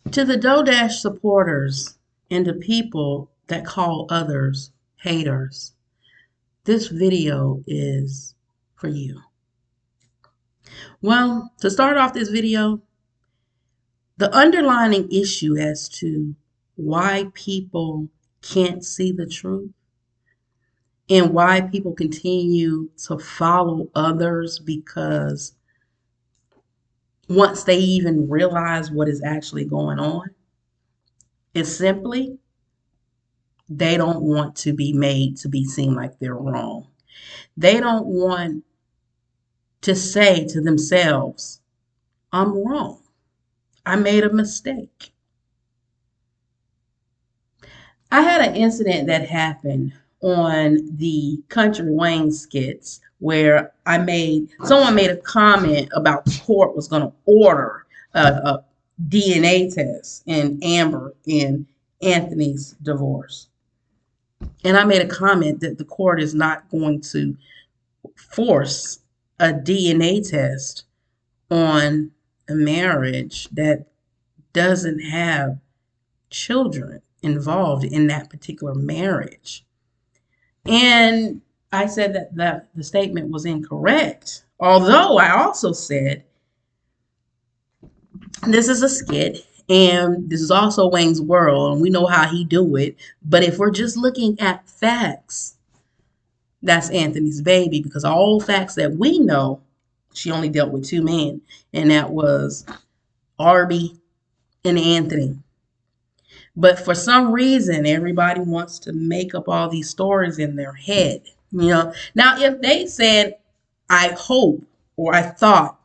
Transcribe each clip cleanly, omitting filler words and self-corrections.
To the Dodash supporters and the people that call others haters, this video is for you. Well, to start off this video, the underlying issue as to why people can't see the truth and why people continue to follow others, because once they even realize what is actually going on, is simply they don't want to be made to be seen like they're wrong. They don't want to say to themselves, I'm wrong. I made a mistake. I had an incident that happened on the Country Wayne skits where someone made a comment about the court was going to order a DNA test in Amber and Anthony's divorce. And I made a comment that the court is not going to force a DNA test on a marriage that doesn't have children involved in that particular marriage. And I said that the statement was incorrect. Although I also said this is a skit and this is also Wayne's world and we know how he do it. But if we're just looking at facts, that's Anthony's baby, because all facts that we know, she only dealt with two men, and that was Arby and Anthony. But for some reason, everybody wants to make up all these stories in their head. Now if they said, I hope, or I thought,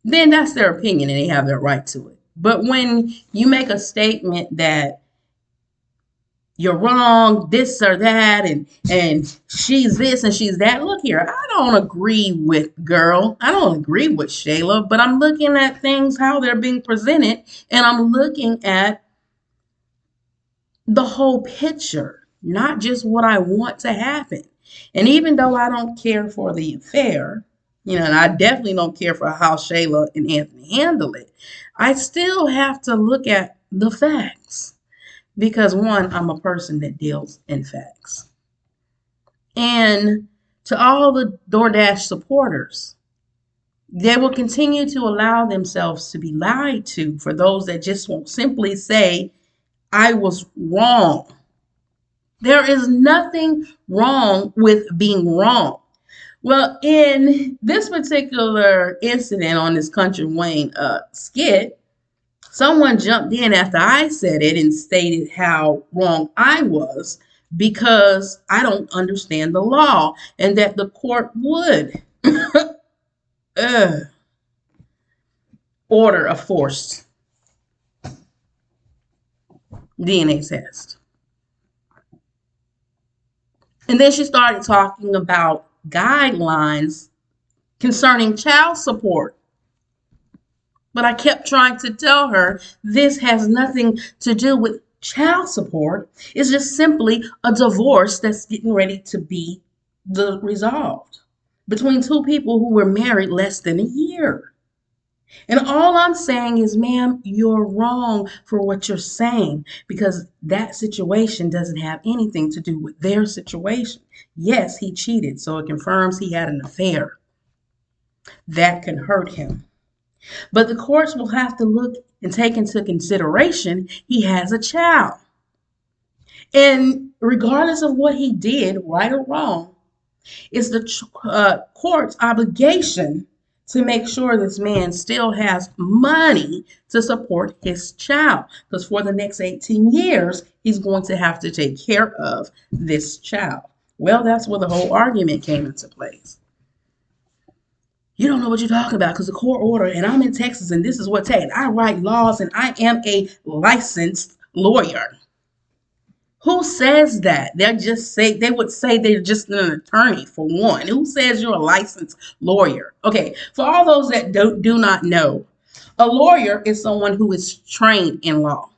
then that's their opinion and they have their right to it. But when you make a statement that you're wrong, this or that, and she's this and she's that. Look here, I don't agree with I don't agree with Shayla, but I'm looking at things, how they're being presented, and I'm looking at the whole picture, not just what I want to happen. And even though I don't care for the affair, and I definitely don't care for how Shayla and Anthony handle it, I still have to look at the facts. Because one, I'm a person that deals in facts. And to all the DoorDash supporters, they will continue to allow themselves to be lied to for those that just won't simply say, I was wrong. There is nothing wrong with being wrong. Well, in this particular incident on this Country Wayne skit, someone jumped in after I said it and stated how wrong I was because I don't understand the law and that the court would order a forced DNA test. And then she started talking about guidelines concerning child support. But I kept trying to tell her this has nothing to do with child support. It's just simply a divorce that's getting ready to be resolved between two people who were married less than a year. And all I'm saying is, ma'am, you're wrong for what you're saying, because that situation doesn't have anything to do with their situation. Yes, he cheated, so it confirms he had an affair. That can hurt him. But the courts will have to look and take into consideration he has a child. And regardless of what he did, right or wrong, it's the court's obligation to make sure this man still has money to support his child. Because for the next 18 years, he's going to have to take care of this child. Well, that's where the whole argument came into place. You don't know what you're talking about because the court order, and I'm in Texas, and this is what's taken. I write laws, and I am a licensed lawyer. Who says that? They would say they're just an attorney, for one. Who says you're a licensed lawyer? Okay, for all those that do not know, a lawyer is someone who is trained in law.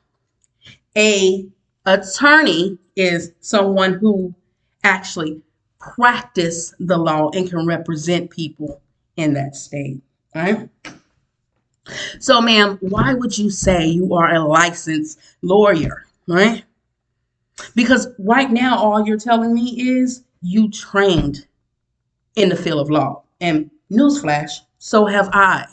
A attorney is someone who actually practice the law and can represent people in that state. Right? So, ma'am, why would you say you are a licensed lawyer, right? Because right now, all you're telling me is you trained in the field of law. And newsflash, so have I.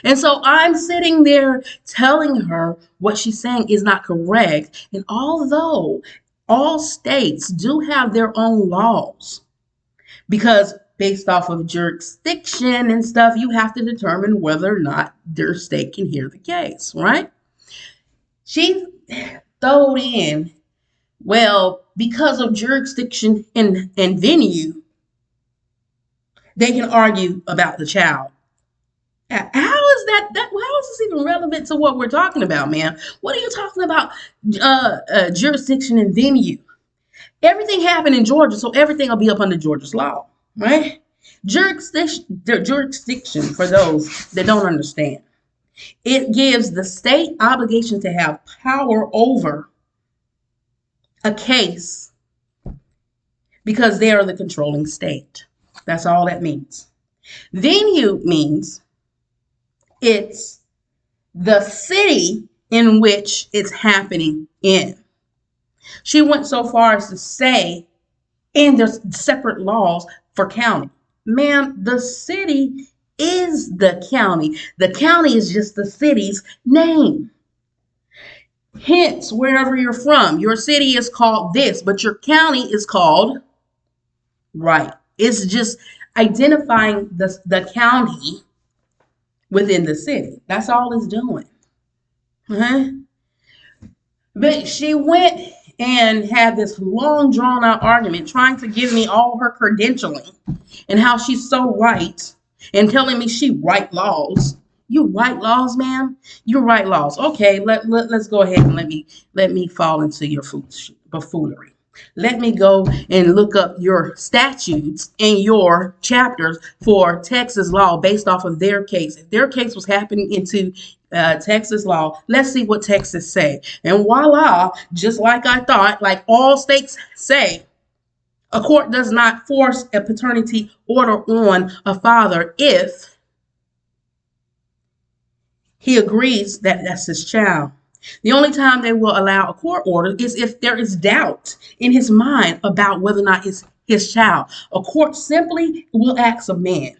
And so I'm sitting there telling her what she's saying is not correct. And although all states do have their own laws, because based off of jurisdiction and stuff, you have to determine whether or not their state can hear the case, right? She throwed in, well, because of jurisdiction and venue, they can argue about the child. How is how is this even relevant to what we're talking about, man? What are you talking about? Jurisdiction and venue. Everything happened in Georgia, so everything will be up under Georgia's law, right? Jurisdiction, for those that don't understand, it gives the state obligation to have power over a case because they are the controlling state. That's all that means. Venue means it's the city in which it's happening in. She went so far as to say, and there's separate laws for county. Ma'am, the city is the county. The county is just the city's name. Hence, wherever you're from, your city is called this, but your county is called right. It's just identifying the county within the city. That's all it's doing. Uh-huh. But she went and had this long drawn out argument trying to give me all her credentialing and how she's so right and telling me she write laws. You write laws, ma'am? You write laws. Okay, let's go ahead and let me fall into your buffoonery. Let me go and look up your statutes and your chapters for Texas law based off of their case. If their case was happening into Texas law, let's see what Texas say. And voila, just like I thought, like all states say, a court does not force a paternity order on a father if he agrees that that's his child. The only time they will allow a court order is if there is doubt in his mind about whether or not it's his child. A court simply will ask a man,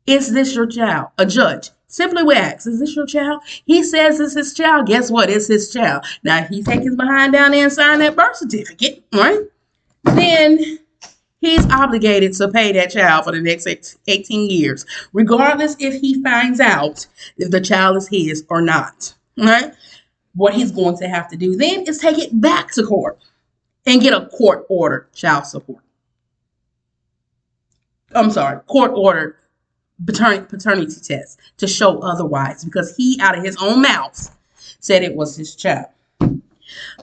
is this your child? A judge simply will ask, is this your child? He says it's his child. Guess what? It's his child. Now, if he takes his behind down there and sign that birth certificate, right? Then he's obligated to pay that child for the next 18 years, regardless if he finds out if the child is his or not, right? What he's going to have to do then is take it back to court and get a court-ordered child support. I'm sorry, court-ordered paternity test to show otherwise because he, out of his own mouth, said it was his child.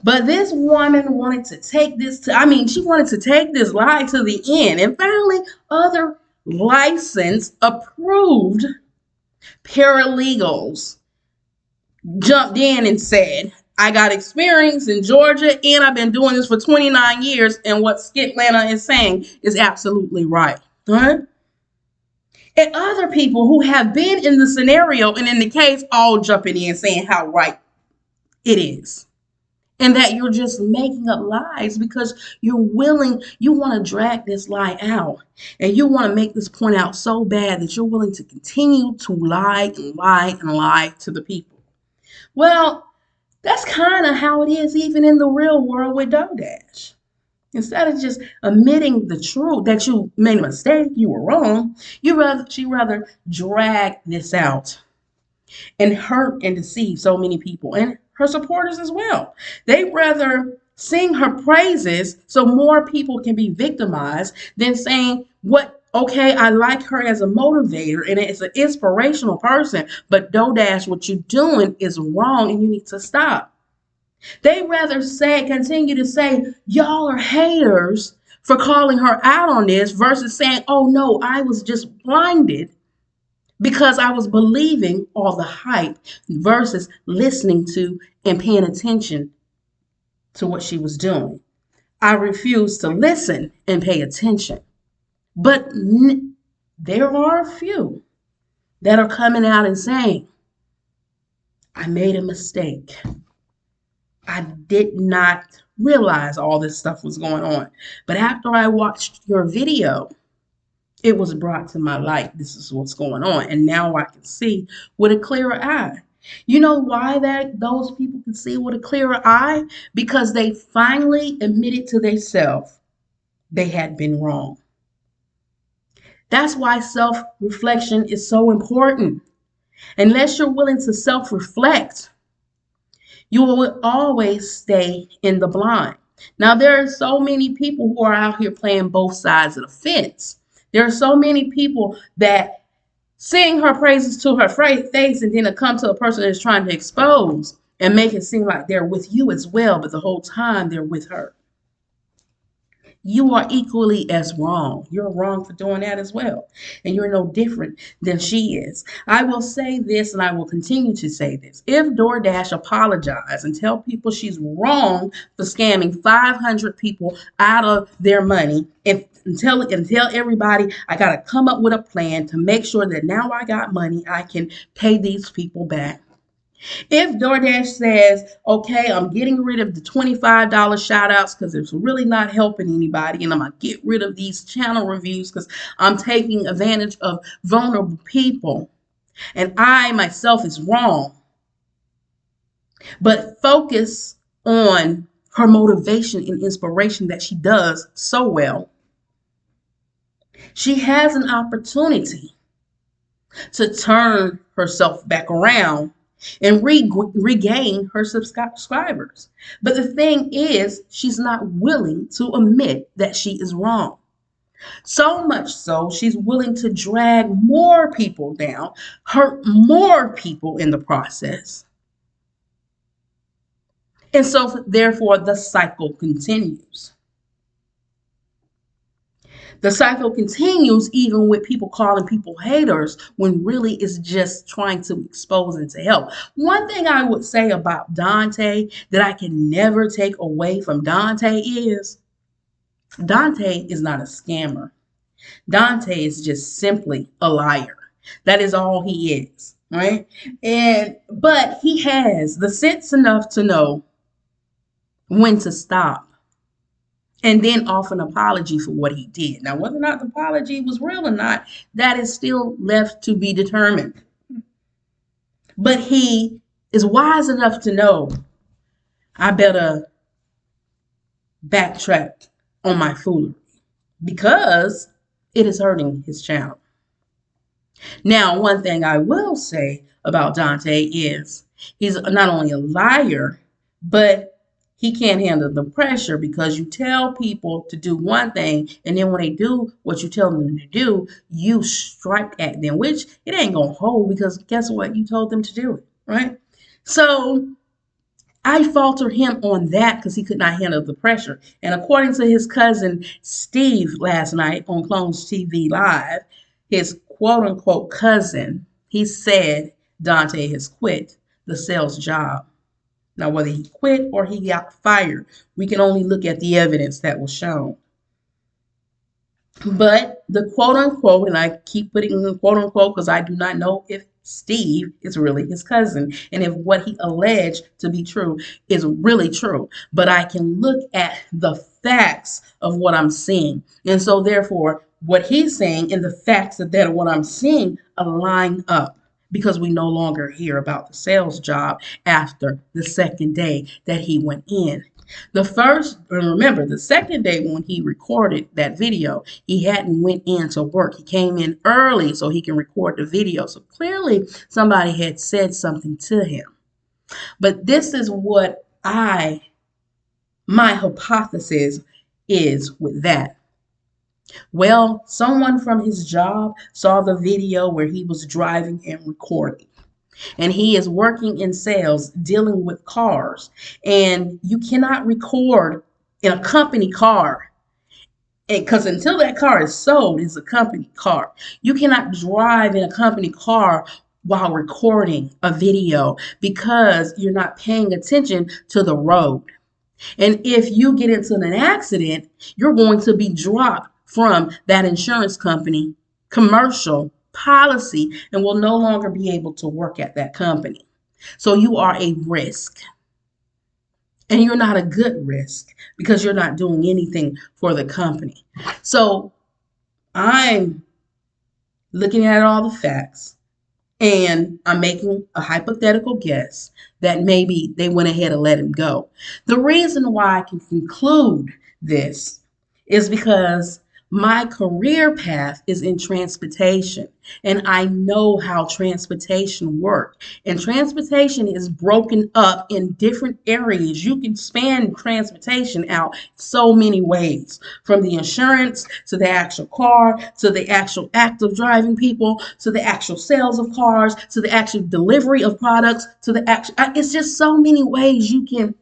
But this woman wanted to take this she wanted to take this lie to the end. And finally, other licensed, approved paralegals jumped in and said, I got experience in Georgia and I've been doing this for 29 years. And what SkitLanta is saying is absolutely right. Huh? And other people who have been in the scenario and in the case all jumping in saying how right it is. And that you're just making up lies because you want to drag this lie out. And you want to make this point out so bad that you're willing to continue to lie and lie and lie to the people. Well, that's kind of how it is even in the real world with DoorDash. Instead of just admitting the truth that you made a mistake, you were wrong, she rather drag this out and hurt and deceive so many people and her supporters as well. They rather sing her praises so more people can be victimized than saying, okay, I like her as a motivator and as an inspirational person, but DoorDash, what you're doing is wrong and you need to stop. They rather continue to say, y'all are haters for calling her out on this versus saying, oh no, I was just blinded because I was believing all the hype versus listening to and paying attention to what she was doing. I refuse to listen and pay attention. But there are a few that are coming out and saying, I made a mistake. I did not realize all this stuff was going on. But after I watched your video, it was brought to my light. This is what's going on. And now I can see with a clearer eye. You know why that those people can see with a clearer eye? Because they finally admitted to themselves they had been wrong. That's why self-reflection is so important. Unless you're willing to self-reflect, you will always stay in the blind. Now, there are so many people who are out here playing both sides of the fence. There are so many people that sing her praises to her face and then it come to a person that's trying to expose and make it seem like they're with you as well, but the whole time they're with her. You are equally as wrong. You're wrong for doing that as well. And you're no different than she is. I will say this and I will continue to say this. If DoorDash apologize and tell people she's wrong for scamming 500 people out of their money and tell everybody I got to come up with a plan to make sure that now I got money, I can pay these people back. If DoorDash says, okay, I'm getting rid of the $25 shout outs because it's really not helping anybody, and I'm going to get rid of these channel reviews because I'm taking advantage of vulnerable people, and I myself is wrong, but focus on her motivation and inspiration that she does so well, she has an opportunity to turn herself back around and regain her subscribers. But the thing is, she's not willing to admit that she is wrong. So much so, she's willing to drag more people down, hurt more people in the process. And so, therefore, the cycle continues. The cycle continues even with people calling people haters when really it's just trying to expose and to help. One thing I would say about Dontay that I can never take away from Dontay is Dontay is not a scammer. Dontay is just simply a liar. That is all he is, right? But he has the sense enough to know when to stop and then offer an apology for what he did. Now, whether or not the apology was real or not, that is still left to be determined. But he is wise enough to know I better backtrack on my foolery because it is hurting his channel. Now, one thing I will say about Dontay is he's not only a liar, but he can't handle the pressure because you tell people to do one thing, and then when they do what you tell them to do, you strike at them, which it ain't going to hold because guess what? You told them to do it, right? So I falter him on that because he could not handle the pressure. And according to his cousin Steve last night on Clones TV Live, his quote-unquote cousin, he said Dontay has quit the sales job. Now, whether he quit or he got fired, we can only look at the evidence that was shown. But the quote unquote, and I keep putting in quote unquote because I do not know if Steve is really his cousin and if what he alleged to be true is really true. But I can look at the facts of what I'm seeing. And so, therefore, what he's saying and the facts of that what I'm seeing align up. Because we no longer hear about the sales job after the second day that he went in. Remember, the second day when he recorded that video, he hadn't went in to work. He came in early so he can record the video. So clearly somebody had said something to him. But this is what my hypothesis is with that. Well, someone from his job saw the video where he was driving and recording. And he is working in sales, dealing with cars. And you cannot record in a company car. Because until that car is sold, it's a company car. You cannot drive in a company car while recording a video because you're not paying attention to the road. And if you get into an accident, you're going to be dropped from that insurance company commercial policy and will no longer be able to work at that company. So you are a risk. And you're not a good risk because you're not doing anything for the company. So I'm looking at all the facts and I'm making a hypothetical guess that maybe they went ahead and let him go. The reason why I can conclude this is because my career path is in transportation and I know how transportation works. And transportation is broken up in different areas. You can span transportation out so many ways, from the insurance to the actual car to the actual act of driving people to the actual sales of cars to the actual delivery of products to the actual, it's just so many ways you can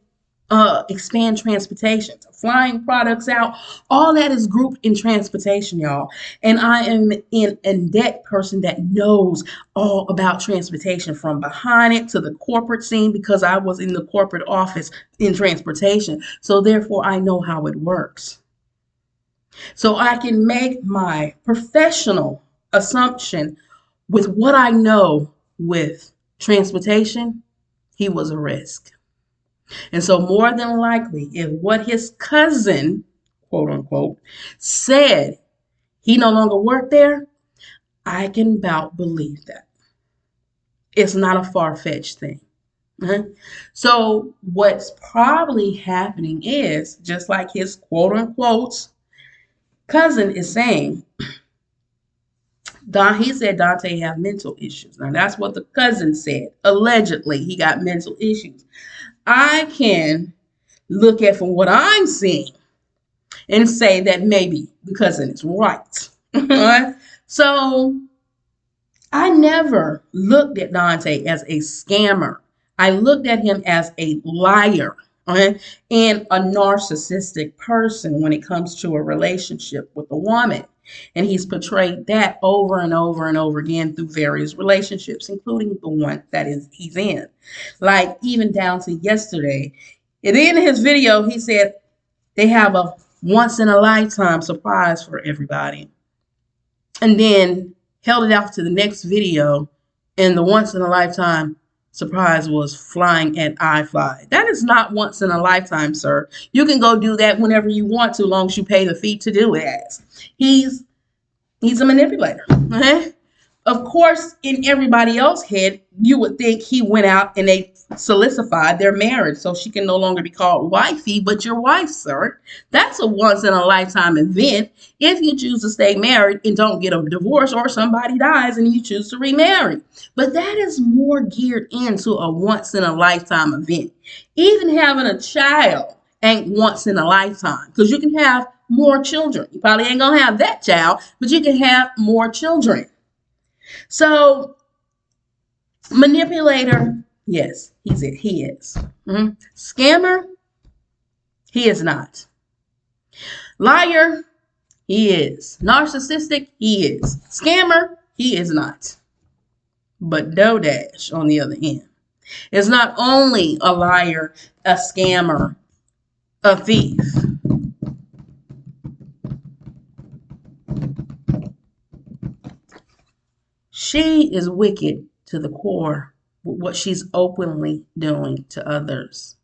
expand transportation, flying products out. All that is grouped in transportation, y'all. And I am an in-depth person that knows all about transportation from behind it to the corporate scene because I was in the corporate office in transportation. So therefore, I know how it works. So I can make my professional assumption with what I know with transportation, he was a risk. And so, more than likely, if what his cousin, quote unquote, said he no longer worked there, I can about believe that. It's not a far fetched thing. Uh-huh. So, what's probably happening is just like his quote unquote cousin is saying, he said Dontay have mental issues. Now, that's what the cousin said. Allegedly, he got mental issues. I can look at from what I'm seeing and say that maybe the cousin is right. So I never looked at Dontay as a scammer. I looked at him as a liar, and a narcissistic person when it comes to a relationship with a woman. And he's portrayed that over and over and over again through various relationships, including the one that he's in. Like even down to yesterday, at the end of his video, he said they have a once in a lifetime surprise for everybody. And then held it out to the next video, and the once in a lifetime surprise was flying at iFly. That is not once in a lifetime, sir. You can go do that whenever you want to, long as you pay the fee to do it as. He's a manipulator. Okay? Of course, in everybody else's head, you would think he went out and they solidified their marriage so she can no longer be called wifey, but your wife, sir. That's a once in a lifetime event if you choose to stay married and don't get a divorce or somebody dies and you choose to remarry. But that is more geared into a once in a lifetime event. Even having a child ain't once in a lifetime because you can have more children. You probably ain't gonna have that child, but you can have more children. So, manipulator, yes, he is. Scammer, he is not. Liar, he is. Narcissistic, he is. Scammer, he is not. But Dodash, on the other hand, is not only a liar, a scammer, a thief. She is wicked to the core with what she's openly doing to others.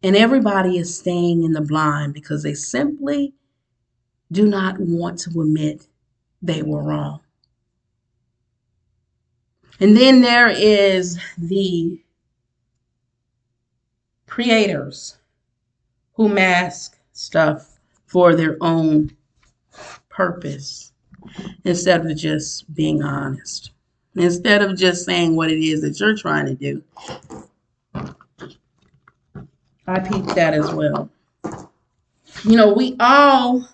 And everybody is staying in the blind because they simply do not want to admit they were wrong. And then there is the creators who mask stuff for their own purpose instead of just being honest. Instead of just saying what it is that you're trying to do. I peeped that as well. You know, we all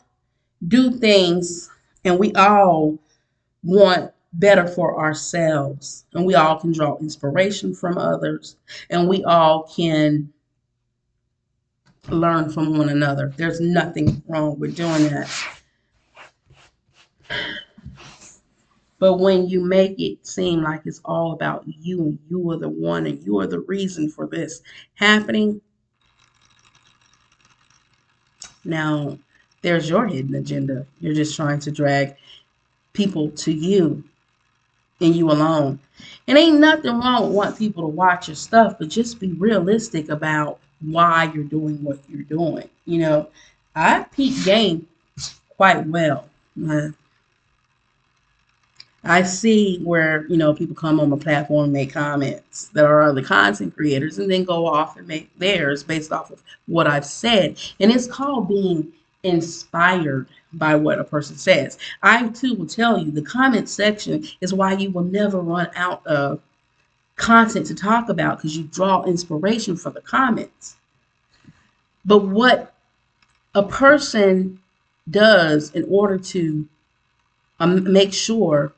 do things and we all want better for ourselves. And we all can draw inspiration from others. And we all can learn from one another. There's nothing wrong with doing that. But when you make it seem like it's all about you and you are the one and you are the reason for this happening, now there's your hidden agenda. You're just trying to drag people to you and you alone. And ain't nothing wrong with wanting people to watch your stuff, but just be realistic about why you're doing what you're doing. You know, I peep game quite well. Uh, I see where, people come on the platform and make comments that are other content creators and then go off and make theirs based off of what I've said. And it's called being inspired by what a person says. I too will tell you the comment section is why you will never run out of content to talk about because you draw inspiration from the comments. But what a person does in order to make sure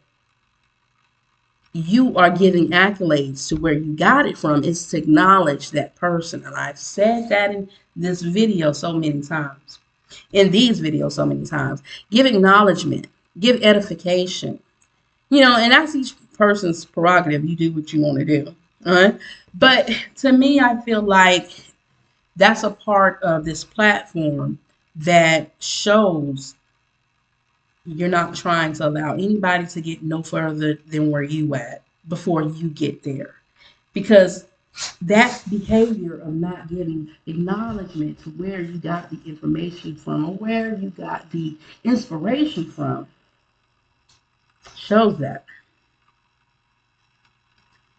you are giving accolades to where you got it from is to acknowledge that person. And I've said that in this video so many times, in these videos so many times. Give acknowledgement, give edification, and that's each person's prerogative. You do what you want to do. All right. But to me, I feel like that's a part of this platform that shows you're not trying to allow anybody to get no further than where you at before you get there. Because that behavior of not giving acknowledgement to where you got the information from or where you got the inspiration from shows that.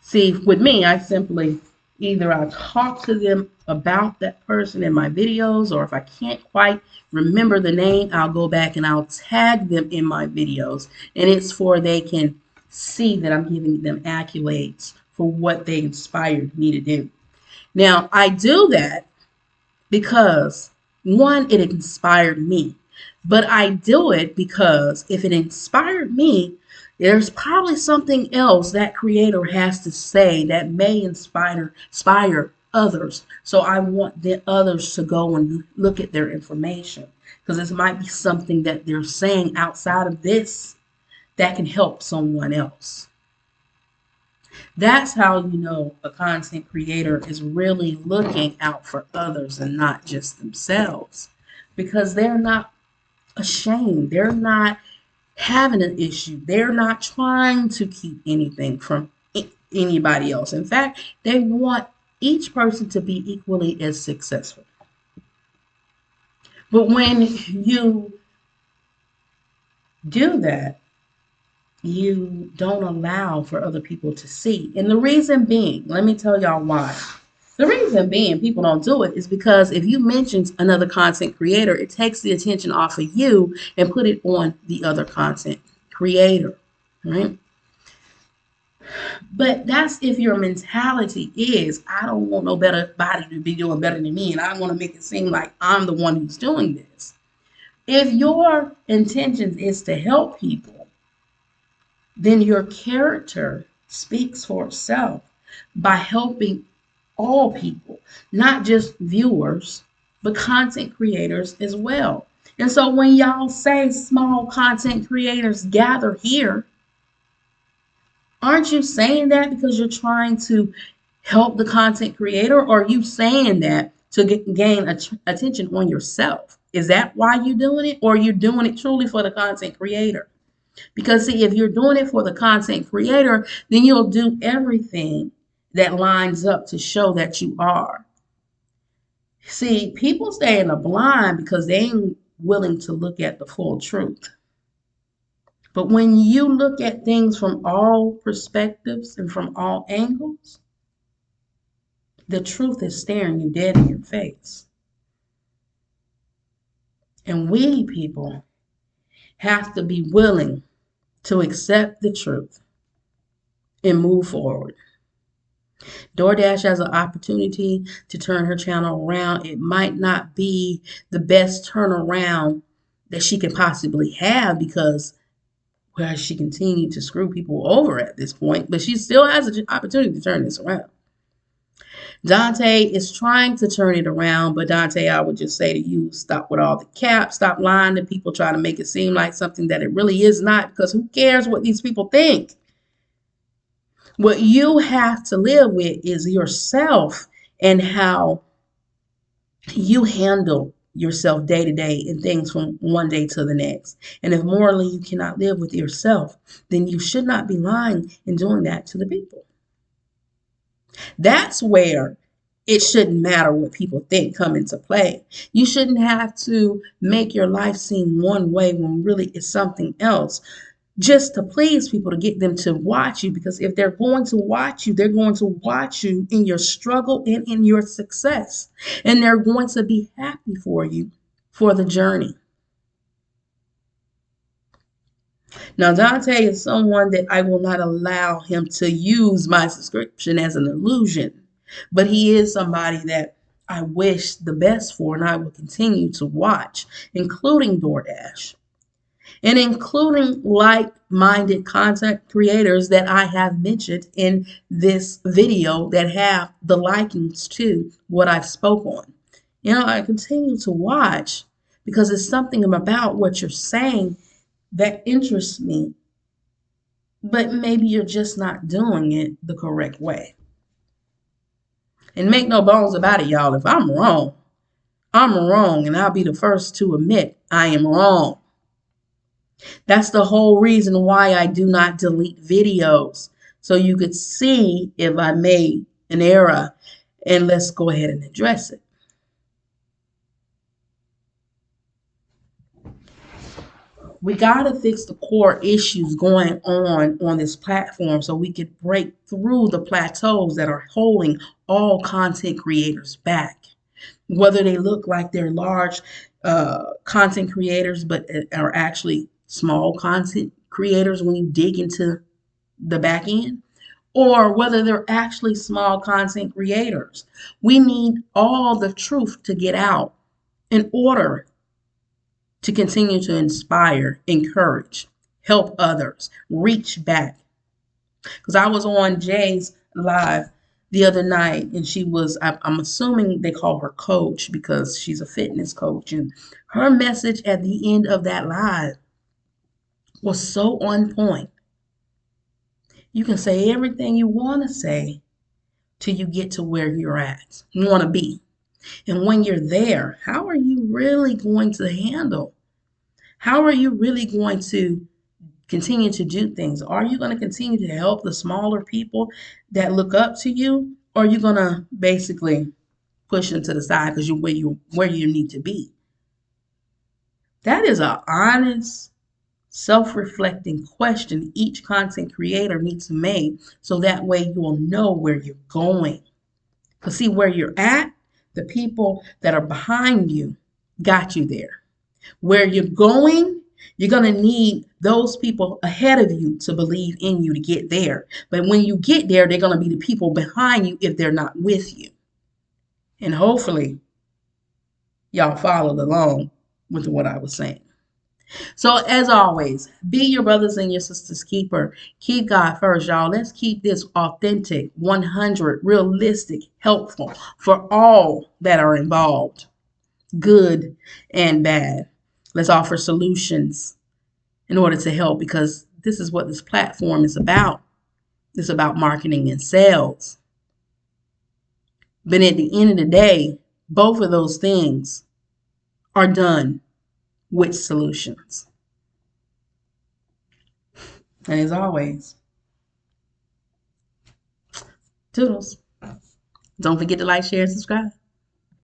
See, with me, I simply either I talk to them about that person in my videos, or if I can't quite remember the name, I'll go back and I'll tag them in my videos. And it's for they can see that I'm giving them accolades for what they inspired me to do. Now, I do that because, one, it inspired me. But I do it because if it inspired me, there's probably something else that creator has to say that may inspire others. So I want the others to go and look at their information because this might be something that they're saying outside of this that can help someone else. That's how you know a content creator is really looking out for others and not just themselves, because they're not ashamed. They're not having an issue. They're not trying to keep anything from anybody else. In fact, they want each person to be equally as successful. But when you do that, you don't allow for other people to see. And the reason being, let me tell y'all why. The reason being people don't do it is because if you mention another content creator, it takes the attention off of you and put it on the other content creator, right? But that's if your mentality is, I don't want no better body to be doing better than me, and I want to make it seem like I'm the one who's doing this. If your intention is to help people, then your character speaks for itself by helping all people, not just viewers, but content creators as well. And so when y'all say small content creators gather here, aren't you saying that because you're trying to help the content creator, or are you saying that to gain attention on yourself? Is that why you're doing it, or are you doing it truly for the content creator? Because see, if you're doing it for the content creator, then you'll do everything that lines up to show that you are. See, people stay in the blind because they ain't willing to look at the full truth. But when you look at things from all perspectives and from all angles, the truth is staring you dead in your face. And we people have to be willing to accept the truth and move forward. DoorDash has an opportunity to turn her channel around. It might not be the best turnaround that she can possibly have because she continued to screw people over at this point, but she still has an opportunity to turn this around. Dontay is trying to turn it around, but Dontay, I would just say to you, stop with all the cap, stop lying to people, trying to make it seem like something that it really is not, because who cares what these people think? What you have to live with is yourself and how you handle yourself day to day and things from one day to the next. And if morally you cannot live with yourself, then you should not be lying and doing that to the people. That's where it shouldn't matter what people think come into play. You shouldn't have to make your life seem one way when really it's something else just to please people, to get them to watch you. Because if they're going to watch you, they're going to watch you in your struggle and in your success. And they're going to be happy for you for the journey. Now, Dontay is someone that I will not allow him to use my subscription as an illusion, but he is somebody that I wish the best for, and I will continue to watch, including DoorDash, and including like-minded content creators that I have mentioned in this video that have the likings to what I've spoke on. I continue to watch because it's something about what you're saying that interests me, but maybe you're just not doing it the correct way. And make no bones about it, y'all. If I'm wrong, and I'll be the first to admit I am wrong. That's the whole reason why I do not delete videos, so you could see if I made an error, and let's go ahead and address it. We got to fix the core issues going on this platform so we could break through the plateaus that are holding all content creators back. Whether they look like they're large content creators but are actually small content creators when you dig into the back end, or whether they're actually small content creators. We need all the truth to get out in order to continue to inspire, encourage, help others, reach back. Because I was on Jay's live the other night, and she was, I'm assuming they call her coach because she's a fitness coach. And her message at the end of that live was so on point. You can say everything you want to say till you get to where you're at, you want to be. And when you're there, how are you really going to handle? How are you really going to continue to do things? Are you going to continue to help the smaller people that look up to you? Or are you going to basically push them to the side because you're where you need to be? That is an honest, self-reflecting question each content creator needs to make, so that way you will know where you're going. Because see, where you're at, the people that are behind you got you there. Where you're going, you're going to need those people ahead of you to believe in you to get there. But when you get there, they're going to be the people behind you if they're not with you. And hopefully, y'all followed along with what I was saying. So as always, be your brothers and your sisters' keeper. Keep God first, y'all. Let's keep this authentic, 100, realistic, helpful for all that are involved, good and bad. Let's offer solutions in order to help, because this is what this platform is about. It's about marketing and sales. But at the end of the day, both of those things are done with solutions. And as always, toodles. Don't forget to like, share, and subscribe.